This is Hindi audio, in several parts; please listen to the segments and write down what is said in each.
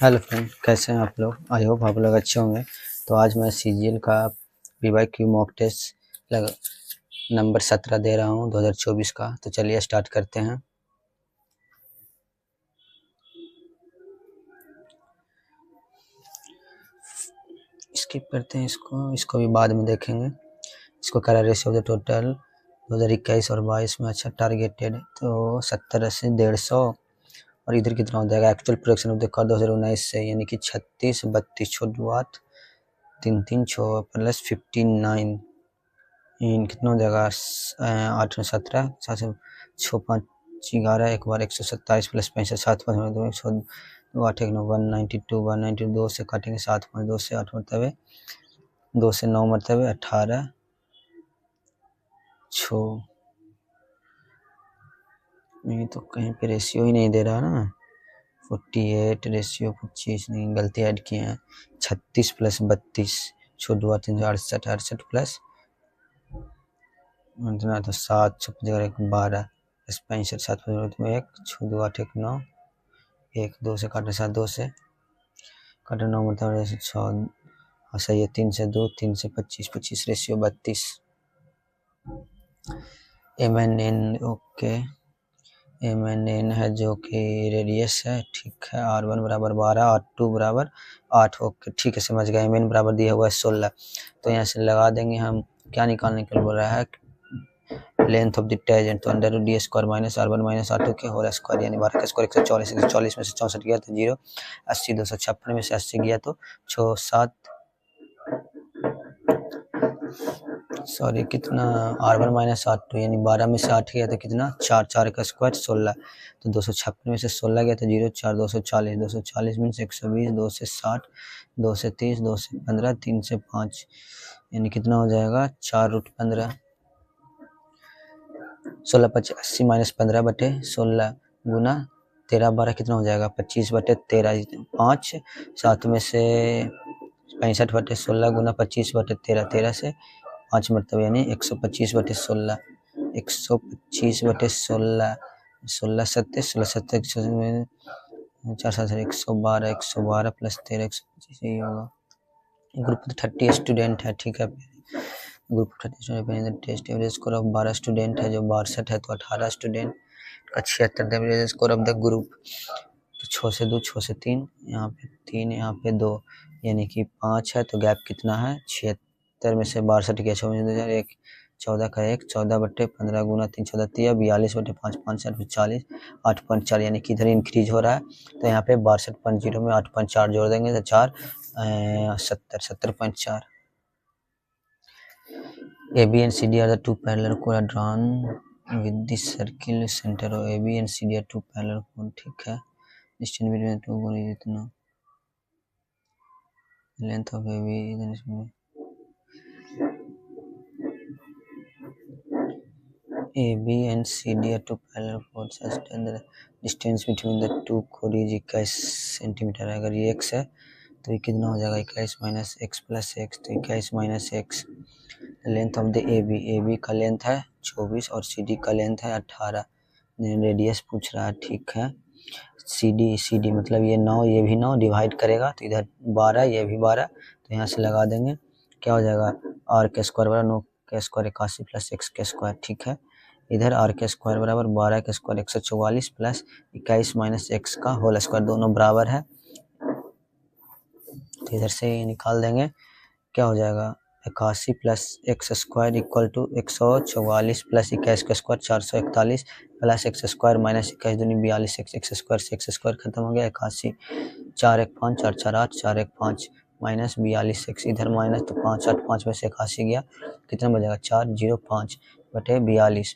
हेलो फ्रेंड, कैसे हैं आप लोग। आई होप आप लोग अच्छे होंगे। तो आज मैं सीजीएल का PYQ मॉक टेस्ट नंबर 17 दे रहा हूं 2024 का। तो चलिए स्टार्ट करते हैं। स्किप करते हैं इसको भी बाद में देखेंगे। इसको करा रेशियो ऑफ द टोटल 2021 और 22 में अच्छा टारगेटेड तो 70 से 150। और इधर कितना हो जाएगा actual production of the car 2019 से, यानी कि 36 32 छोड़ 8 3 3 6 प्लस 59 इन कितना हो जाएगा 8 में 17 7 से 6 5 11 एक बार 127 प्लस 65 7 5 2 8 1 9 192 192 से काटेंगे 7 5 2 से 8 मरतबे 2 से 9 मरतबे 18 6। ये तो कहीं पे रेशियो ही नहीं दे रहा ना। 48 रेशियो 25 नहीं, गलती ऐड किए हैं। 36 प्लस 32 छोड़ 368 68 प्लस इतना तो 7 6 12 प्लस 65 7 1 6 8 1 9 1 2 से काटे 7 2 से काटे 9 मतलब 6 सही है। 3 से 2 3 से 25 25 रेशियो 32। MNN ओके, MNN है जो कि रेडियस है, ठीक है। R1 बराबर 12 R2 बराबर 8 ओके, ठीक है, समझ गए। MN बराबर दिया हुआ है 16। तो यहाँ से लगा देंगे हम। क्या निकालने के लिए बोल रहा है, लेंथ ऑफ द टेंजेंट। तो under D square minus R1 minus R2 के होल स्क्वायर, यानी 12 का स्क्वायर 140 140 में से 64 गया तो 0 80 256 में से 80 गया तो 6 7 सॉरी कितना R1 माइनस R2 यानी 12 में से 8 गया तो कितना 4 4 का स्क्वायर 16 तो 256 में से 16 गया तो 0 4 240 240 में से 120 2 से 60 2 से 30 2 से 15 3 से 5 यानी कितना हो जाएगा 4√15 16 25 80 माइनस 15 बटे 16 गुना 13 12 कितना हो जाएगा 25 बटे 13 5 7 में से 65 बटे 16 गुना 25 बटे 13 13 से 5 मरतबा यानी 125 बटे 16 125 बटे 16 16 सत्ते 16 सत्ते 4 7 112 प्लस 13 125 यही होगा। ग्रुप 30 स्टूडेंट है, ठीक है। Group 30 student test average score of 12 student है, जो 62 है तो 18 स्टूडेंट का 76 average score of the group. तो 6 से 2 6 से 3 यहाँ पे 3 यहाँ पे 2 यानी कि 5 है, तो गैप कितना है 76 में से 62 गया 6 14 का 1 14 बटे 15 गुना 3 14 3 42 बटे 5 5 7 40 8.4 यानी कि इधर इंक्रीज हो रहा है। तो यहाँ पे 62.0 में 8.4 जोड़ देंगे तो 4 70.4। AB and CD are the two parallel chord drawn with the circle center of AB and CD are two parallel chord, ठीक है। Distance between two chord is इतना, length of AB इधर इसमें AB and CD are two parallel chords and the distance between the two chord is 21 centimetre. अगर ये x है तो ये कितना हो जाएगा 21 माइनस एक्स प्लस एक्स, तो 21 minus x. Length of the AB का लेंथ है 24 और CD का लेंथ है 18। रेडियस पूछ रहा है, ठीक है। CD मतलब ये 9 ये भी 9 डिवाइड करेगा तो इधर 12 ये भी 12, तो यहाँ से लगा देंगे क्या हो जाएगा R के स्क्वायर बराबर 9 के स्क्वायर 81 प्लस x के स्क्वायर, ठीक है। इधर R के स्क्वायर बराबर 12 के स्क्वायर 144 प्लस 21 माइनस एक्स का होल स्क्वायर, दोनों बराबर है तो इधर से निकाल देंगे। क्या हो जाएगा 81 plus x square equal to 144 plus 21 का square 441 plus x square minus 21 दूनी 42 एक्स स्क्वायर से एक्स स्क्वायर खत्म हो गया 81 4 1 5 4 4 8 4 1 5 माइनस 42 एक्स, इधर माइनस तो 5 8 5 में से 81 गया कितना बचेगा 4 0 5 बटे 42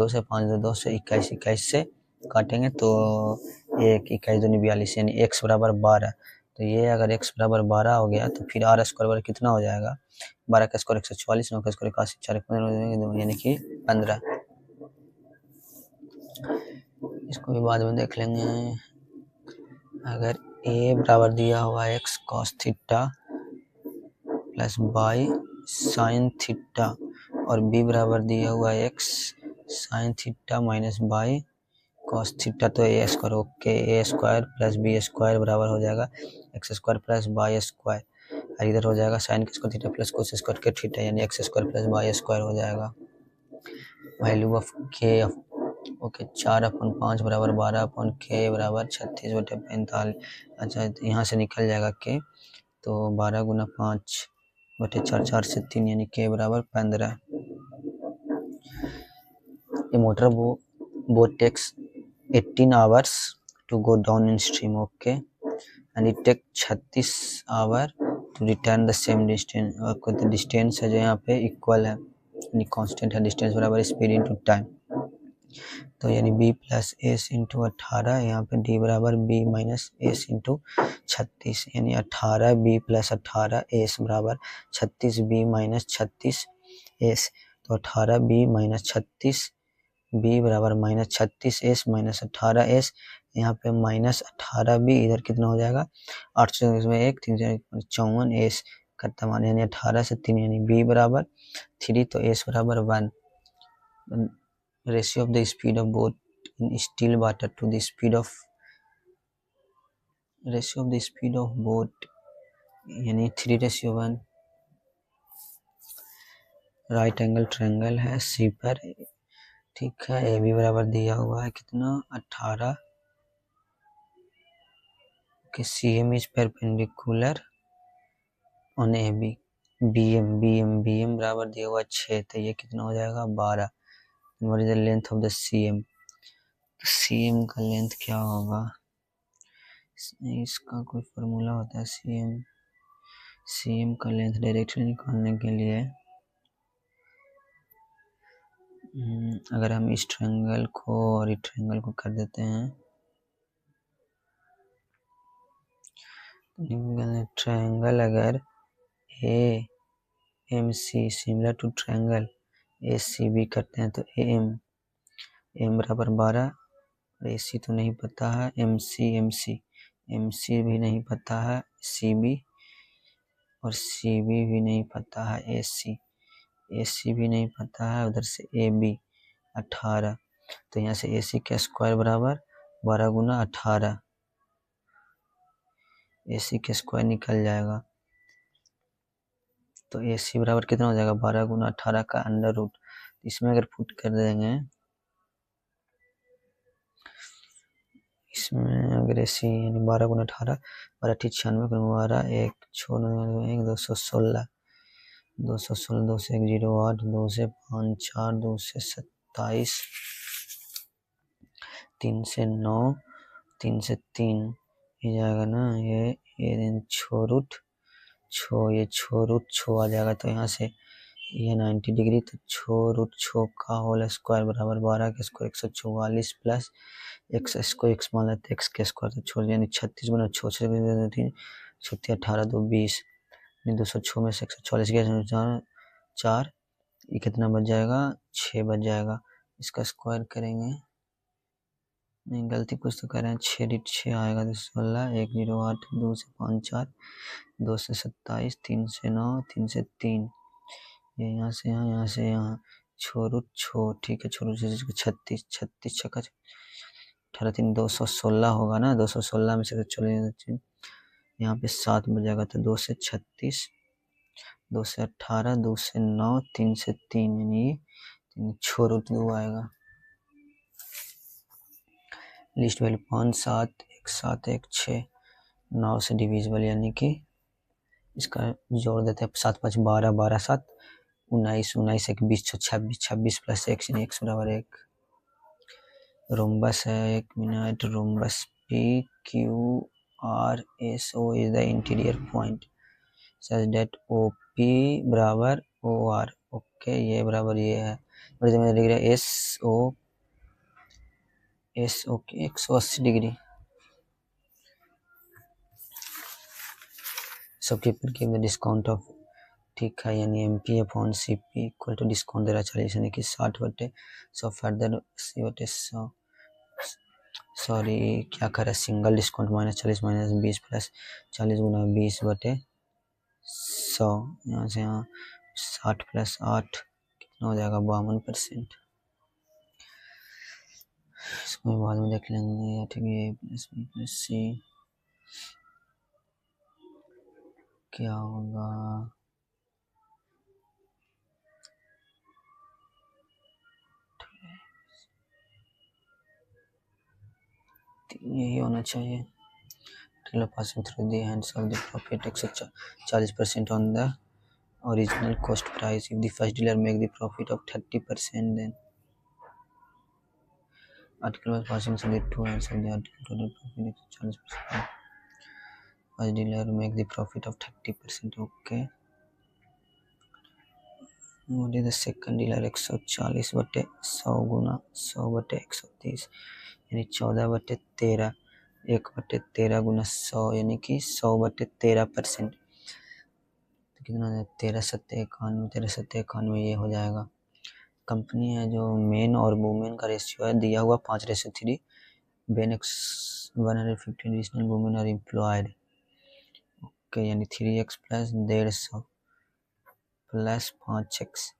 2 से 5 2 से 21 21 से काटेंगे तो 1 21 दूनी 42 यानी x बराबर 12। तो ये अगर x बराबर 12 हो गया तो फिर R स्क्वायर बराबर कितना हो जाएगा 12 का स्क्वायर 144 9 का स्क्वायर 81 4 15 यानी कि 15। इसको भी बाद में देख लेंगे। अगर a बराबर दिया हुआ x cos theta plus y sin theta और b बराबर दिया हुआ x sin theta minus y cos theta तो A square, okay A square plus B square बराबर हो जाएगा x square plus y square, और इधर हो जाएगा साइन के square theta plus cos square के थीटा, यानी x square plus y square हो जाएगा। वैल्यू ऑफ के ओके 4/5 बराबर 12 के बराबर 36/45। अच्छा यहाँ से निकल जाएगा के, तो 12 गुना 5/4, 4 से 3 यानी के बराबर 15। A motor boat takes 18 hours to go down in stream, okay, and it takes 36 hours to return the same distance। और the distance है जो यहाँ पे इक्वल है, यानी कांस्टेंट है, डिस्टेंस बराबर स्पीड इनटू टाइम। तो यानी b प्लस एस इंटू 18, यहाँ पे d बराबर b माइनस एस इंटू 36, यानी 18b प्लस 18s बराबर 36b माइनस 36s। तो 18b माइनस 36b बराबर माइनस 36s माइनस 18s, यहाँ पे माइनस 18b, इधर कितना हो जाएगा 8 से इसमें 1 3 से 54 s करता मान, यानी 18 से 3 यानी b बराबर 3, तो s बराबर 1। Ratio of the speed of boat in still water to the speed of, ratio of the speed of boat यानी 3:1। राइट एंगल ट्रायंगल है सी पर, ठीक है, ए बी बराबर दिया हुआ है कितना 18 के C M is perpendicular on A B, B M बराबर दिया हुआ 6, तो ये कितना हो जाएगा 12। What is the length of the C M, C M का लेंथ क्या होगा, इसका कोई फॉर्मूला होता है सी एम का लेंथ डायरेक्टली निकालने के लिए। अगर हम इस ट्रायंगल को और इस ट्रायंगल को कर देते हैं, ट्रायंगल अगर A M C similar to triangle A C B करते हैं, तो एम बराबर 12, ए सी तो नहीं पता है, एम सी भी नहीं पता है, सी बी और सी बी भी नहीं पता है, ए सी भी नहीं पता है, उधर से ए बी 18, तो यहाँ से ए सी का स्क्वायर बराबर 12 गुना 18, ए सी का स्क्वायर निकल जाएगा, तो ए सी बराबर कितना हो जाएगा 12 गुना 18 का अंडर रूट। इसमें अगर पुट कर देंगे, इसमें अगर ए सी यानी 12 गुना 18, 12 96 12 1 1 216 216 2 से 1 0 8 2 से 5 4 2 से 27 3 से 9 3 से 3 ये जाएगा ना, ये छो रूट छो आ जाएगा, तो यहाँ से ये 90 डिग्री, तो छो रूट छो का होल स्क्वायर बराबर 12 के स्क्वायर 144 प्लस एक्स को एक्स मान लेते एक्स के स्क्वायर, तो छोड़ यानी 36 गुना 6 से 3 36 18 2 20, 206 में से 144 गया 4, ये कितना बच जाएगा 6 बच जाएगा। इसका स्क्वायर करेंगे, नहीं गलती कुछ तो कर रहे हैं, 6 आएगा तो 16 1 0 8 2 से 5 4 2 से 27 3 से 9 3 से 3, ये यहाँ से यहाँ से यहाँ छो ठीक है, छोरू से 36 छक्का 18 3 216 होगा ना, 216 में से चले यहाँ पे 7 बच जाएगा, तो 2 से 36 2 से 18 2 से 9 3 से 3 यानी छोरू 2 आएगा। लिस्ट वैल्यू 5 7 1 7 1 6 9 से डिविजिबल, यानी कि इसका जोड़ देते हैं 7 5 12 12 7 19 19 1 20 26 26 प्लस 1 यानी x बराबर 1। रोम्बस है, 1 minute, rhombus P Q R S O is the interior point such that O P बराबर ओ आर, ओके ये बराबर ये है, लिख रहा है एस ओ के 180 degree. Shopkeeper give the discount of, ठीक है, यानी M P upon C P equal to discount दे रहा है 40, यानी कि 60/100 फर्दर 80/100, सॉरी क्या कर रहा है सिंगल डिस्काउंट -40 -20 प्लस 40 गुना 20/100, यहाँ से यहाँ 60 + 8 कितना हो जाएगा 52%। इसको भी बाद में देख लेंगे। ठीक है, ए प्लस बी प्लस सी क्या होगा, यही होना चाहिए। Passing through the hands of the profit except 40% on the original cost price. If the first dealer make the profit of 30%, then article was passing through the two hands of the article total profit except 40%. First dealer make the profit of 30%. Okay. What is the second dealer? 140 बटे 100 गुना 100 बटे 130 यानी 14 बटे 13 1 बटे 13 गुना 100 यानी कि 100 बटे 13%। तो कितना हो जाएगा 13 सत्ते 91 ये हो जाएगा। कंपनी है जो मेन और वुमेन का रेशियो है दिया हुआ 5:3। When x 150 additional women are employed. Okay, यानी 3x plus 150 plus 5x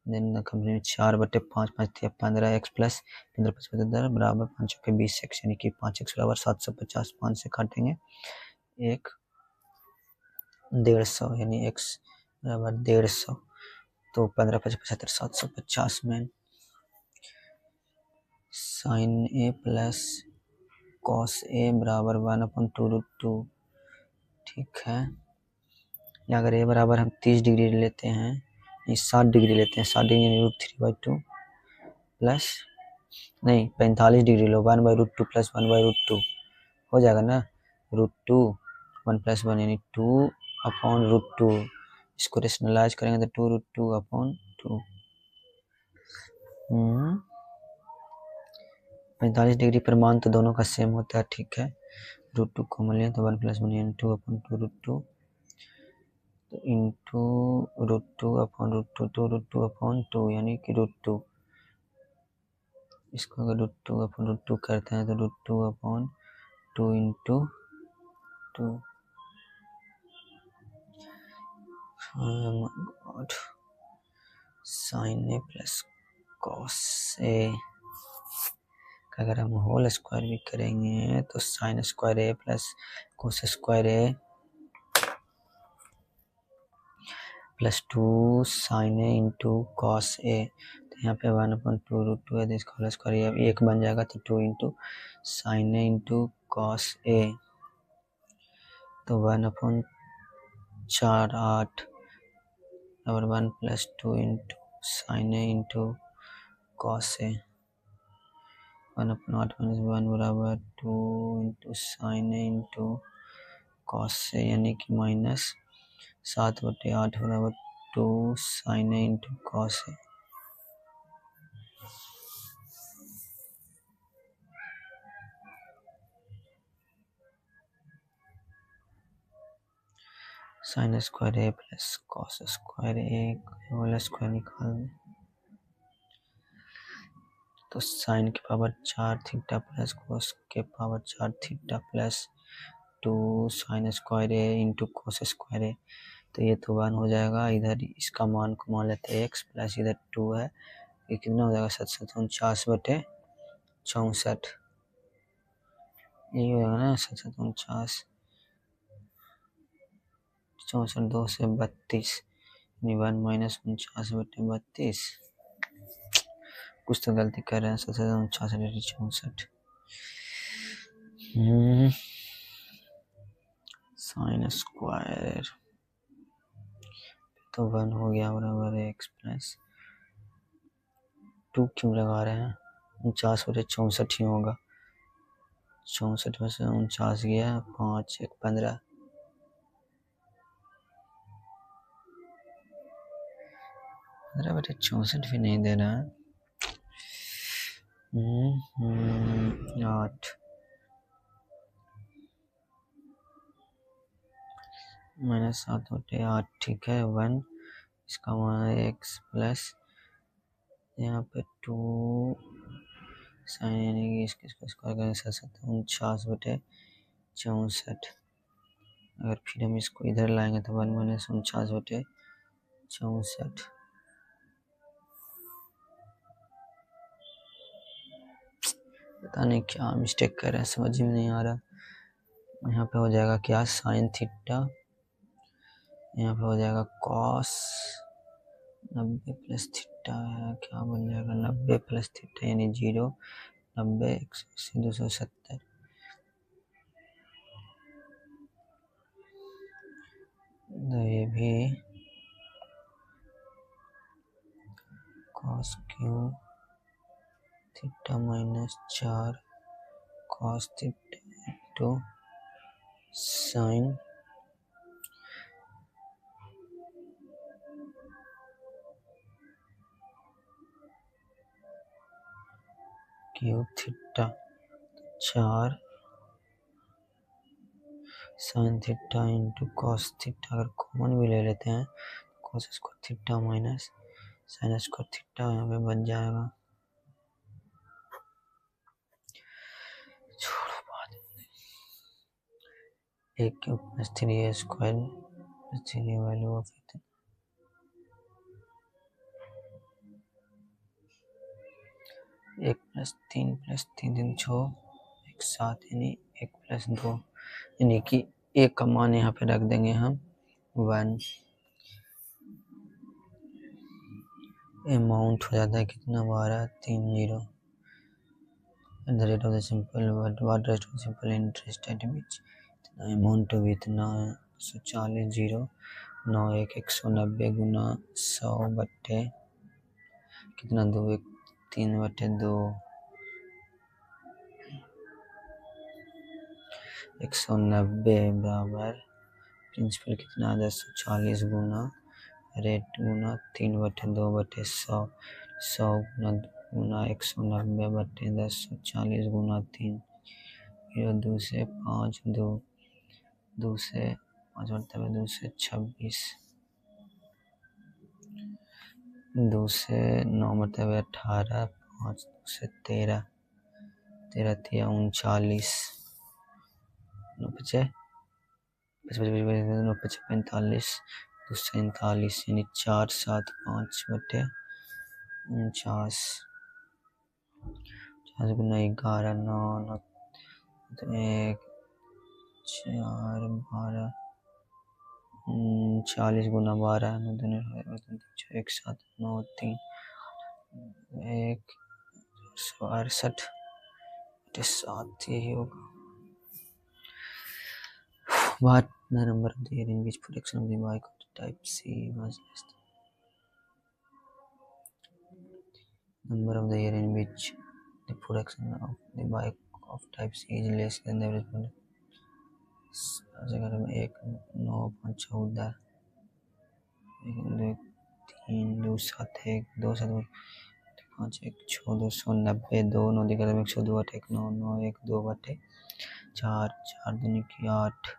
than company में 4/5 5 15x प्लस 15 बराबर 5 के 20x यानी कि 5x बराबर 750। 5 से काटेंगे 1 150 यानी x बराबर 150 तो 15 5 75 750 में sign A plus cos A बराबर 1/2√2। ठीक है, अगर ए बराबर हम 30 डिग्री लेते हैं, 60 डिग्री लेते हैं, 60 डिग्री √3/2 प्लस नहीं 45 डिग्री लो 1/√2 प्लस 1/√2 हो जाएगा ना। √2 1 + 1 यानी 2/√2। इसको रेशनलाइज करेंगे तो 2√2/2। 45 डिग्री पर मान तो दोनों का सेम होता है। ठीक है, √2 कॉमन लिया तो 1 + 1 यानी 2/2√2 तो इंटू √2/√2 2√2/2 यानी कि √2। इसको अगर √2/√2 करते हैं तो √2/2 into 2 sign A plus cos A. अगर हम होल स्क्वायर भी करेंगे तो sign square A plus cos square A plus 2 sign A into cos A. तो यहाँ पे 1/2√2 है तो इसका होल स्क्वायर एक बन जाएगा तो 2 into sine A into cos A तो 1/4 8 और 1 + 2 into sine A into cos A 1/8 - 1 बराबर 2 into sine A into cos A यानी कि -7/8 बराबर 2 sign A into cos A. Sign square A plus cos square A whole square निकाल दें तो साइन की पावर 4 थीटा प्लस कोस के power 4 theta plus 2 sine square A into cos square A. तो ये तो 1 हो जाएगा। इधर इसका मान को मान लेते हैं x प्लस इधर 2 है, ये कितना हो जाएगा 749/64 यही हो जाएगा ना 749 64 2 से 32 यानी 1 - 49/32। कुछ तो गलती कर रहे हैं 749/64 साइन स्क्वायर तो 1 हो गया बराबर x प्लस 2 क्यों लगा रहे हैं 49/64 ही होगा। 64 में से 49 गया 5 1 15 15/64 भी नहीं दे रहा है। 8 -7/8 ठीक है 1 इसका मान x प्लस यहाँ पे 2 साइन यानी कि इसके स्क्वायर करेंगे 749/64। अगर फिर हम इसको इधर लाएंगे तो 1 - 49/64 पता नहीं क्या मिस्टेक कर रहे हैं, समझ में नहीं आ रहा। यहाँ पे हो जाएगा क्या, साइन थीटा, यहाँ पे हो जाएगा कॉस 90 प्लस थीटा है, क्या बन जाएगा 90 प्लस थीटा यानी 0, 90 180 270, तो ये भी cos Q theta minus 4 cos theta into sine Q theta 4 sine theta into cos theta, अगर कॉमन भी ले लेते हैं cos square theta minus sine square theta यहाँ पे बन जाएगा। छोड़ो बात, एक cube plus 3a square plus 3 value of एक प्लस 3 6 एक 7 यानी 1 प्लस 2 यानी कि एक का मान यहाँ पे रख देंगे हम 1। अमाउंट हो जाता है कितना 12 3 0 at the rate of the simple what rest of simple interest eight which amount भी इतना 140 0 9 1 190 गुना 100 बट्टे कितना 2 1 3 बट्टे 2 190 बराबर प्रिंसिपल कितना 1040 गुना रेट गुना 3 बटे 2 बटे 100 100 गुना 190 बटे 1040 गुना 3 2 से 5 2 से 5 बटे 2 से 26 2 से 9 बटे 18 5 से 13 13 3 39 9 पचे 45 2 से 39 यानी 4 7 5 बटे 49 4 गुना 11 9 9 1 4 12 40 गुना 12 9 1 7 9 3 1 68 7 यही होगा। What the number of the year in which production of the bike of type C was less than number of the year in which the production of the bike of type C is less than the average production। एक 9 5 14 1 2 3 2 7 1 2 7 5 1 6 290 2 9 1 102 8 1 9 9 1 2 बटे 4 4 दूनी की 8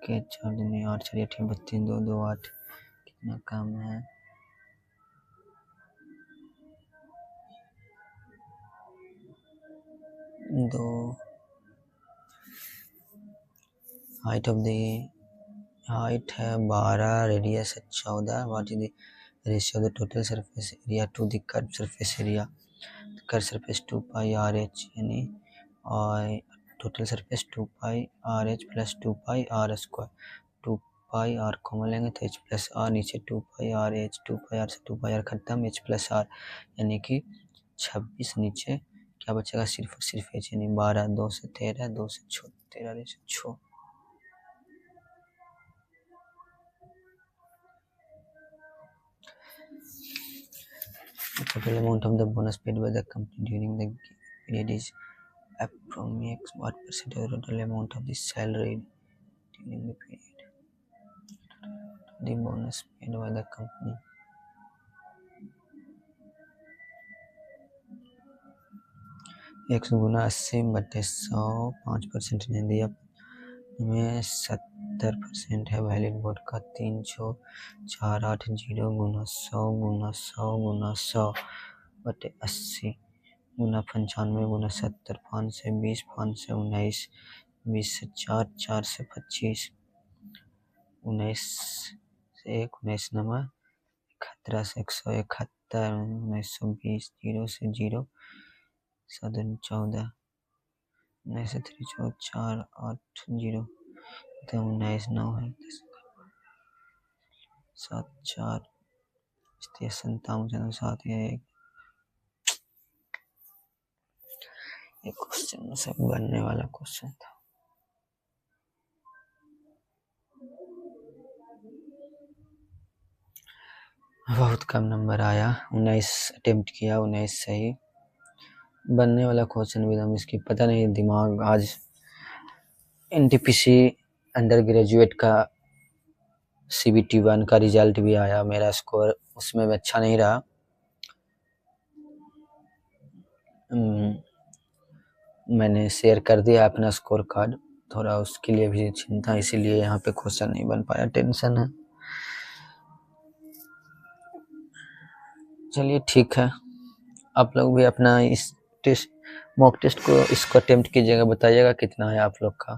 के 4 दूनी 8 4 8 32 2 2 8 कितना कम है 2 हाइट ऑफ द हाइट है 12 रेडियस है 14 what is the ratio of the total surface area to the curve surface area curve surface 2 pi R H यानी और total surface 2 pi R H plus 2 pi R square 2 pi R common लेंगे तो एच प्लस आर नीचे 2 pi R H 2 pi R से 2 पाई आर खत्म एच प्लस आर यानी कि 26 नीचे क्या बचेगा सिर्फ और सिर्फ एच यानी 12 2 से 13 2 से 6 13 से 6 The total amount of the bonus paid by the company during the period is approximately what percent of the total amount of the salary during the period? The bonus paid by the company. x गुना 80 बटे 100 5% ने दिया में 70% है वैलिड वोट का 3648 गुना 100 गुना 100 गुना 100 बटे 80 गुना 95 गुना 70 5 से 20 5 से 19 20 से 4 4 से 25 19 से 1 19 नंबर 71 से 171 1920 0 से 0 7 14 19 से 3 4 8 0 तो 19 9 है 7 4 57 7 1 ये क्वेश्चन सब बनने वाला क्वेश्चन था। बहुत कम नंबर आया, 19 अटेम्प्ट किया, 19 सही। बनने वाला क्वेश्चन भी एकदम इसकी पता नहीं दिमाग। आज एनटीपीसी अंडर ग्रेजुएट का CBT 1 का रिजल्ट भी आया, मेरा स्कोर उसमें भी अच्छा नहीं रहा। मैंने शेयर कर दिया अपना स्कोर कार्ड, थोड़ा उसके लिए भी चिंता, इसीलिए यहाँ पे क्वेश्चन नहीं बन पाया, टेंशन है। चलिए ठीक है, आप लोग भी अपना इस टेस्ट मॉक टेस्ट को इसको अटेम्प्ट कीजिएगा, बताइएगा कितना है आप लोग का।